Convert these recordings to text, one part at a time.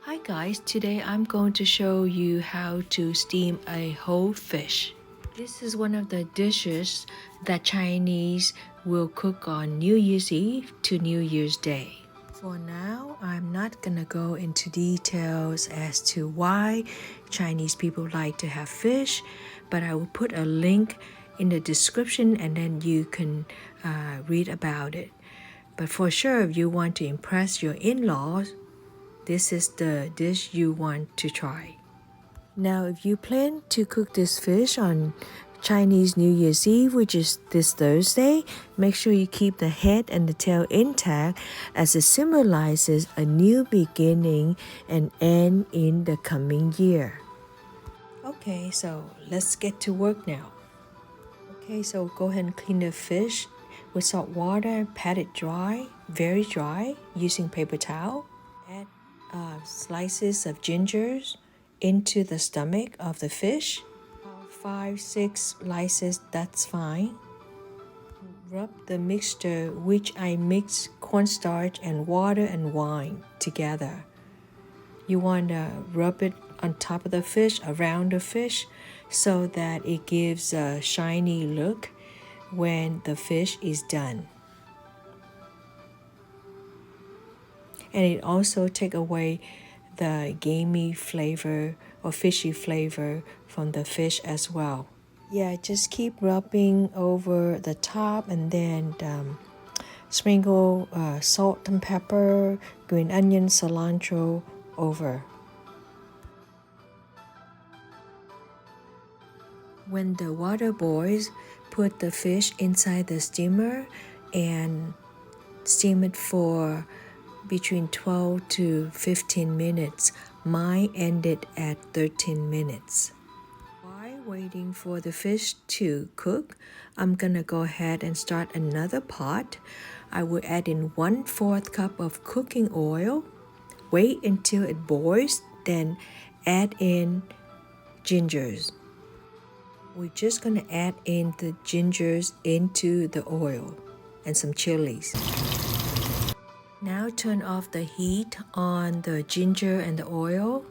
Hi guys, today I'm going to show you how to steam a whole fish. This is one of the dishes that Chinese will cook on New Year's Eve to New Year's Day. For now, I'm not gonna go into details as to why Chinese people like to have fish, but I will put a link in the description and then you can read about it. But for sure, if you want to impress your in-laws, this is the dish you want to try. Now, if you plan to cook this fish on Chinese New Year's Eve, which is this Thursday, make sure you keep the head and the tail intact as it symbolizes a new beginning and end in the coming year. Okay, so let's get to work now. Okay, so go ahead and clean the fish with salt water and pat it dry, very dry, using paper towel. Add slices of gingers into the stomach of the fish. 5-6 slices, that's fine. Rub the mixture, which I mix cornstarch and water and wine together. You want to rub it on top of the fish, around the fish, so that it gives a shiny look when the fish is done. And it also takes away the gamey flavor or fishy flavor from the fish as well. Yeah, just keep rubbing over the top and then sprinkle salt and pepper, green onion, cilantro over. When the water boils, put the fish inside the steamer and steam it for between 12 to 15 minutes. Mine ended at 13 minutes. While waiting for the fish to cook, I'm gonna go ahead and start another pot. I will add in 1/4 cup of cooking oil. Wait until it boils, then add in gingers. We're just gonna add in the gingers into the oil and some chilies. Now turn off the heat on the ginger and the oil.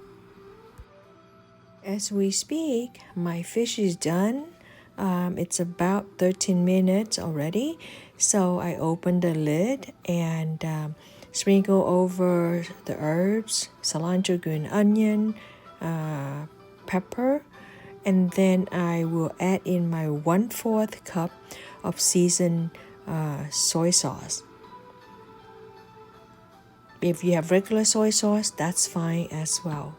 As we speak, my fish is done. It's about 13 minutes already. So I open the lid and sprinkle over the herbs, cilantro, green onion, pepper. And then I will add in my 1/4 cup of seasoned soy sauce. If you have regular soy sauce, that's fine as well.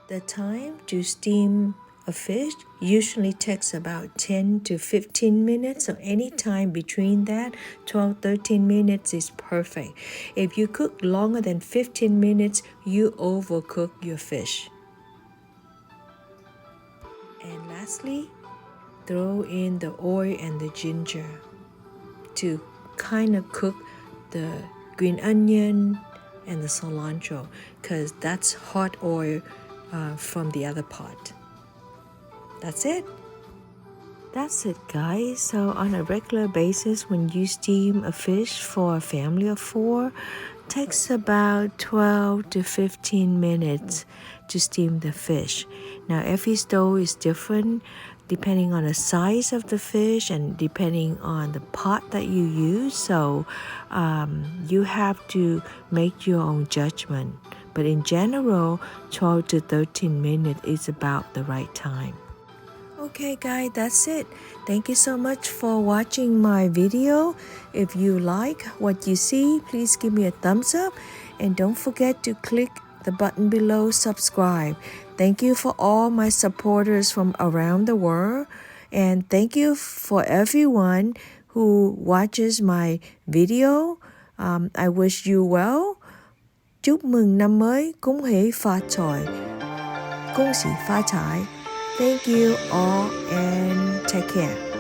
The time to steam a fish usually takes about 10 to 15 minutes, so any time between that, 12-13 minutes is perfect. If you cook longer than 15 minutes, you overcook your fish. And lastly, throw in the oil and the ginger to kind of cook the green onion and the cilantro, because that's hot oil from the other pot. That's it. That's it, guys. So on a regular basis, when you steam a fish for a family of 4, takes about 12 to 15 minutes to steam the fish. Now every stove is different depending on the size of the fish and depending on the pot that you use. So you have to make your own judgment. But in general, 12 to 13 minutes is about the right time. Okay guys, that's it. Thank you so much for watching my video. If you like what you see, please give me a thumbs up and don't forget to click the button below subscribe. Thank you for all my supporters from around the world, and thank you for everyone who watches my video. I wish you well. Chúc mừng năm mới,恭喜phát財, 恭喜發財. Thank you all and take care.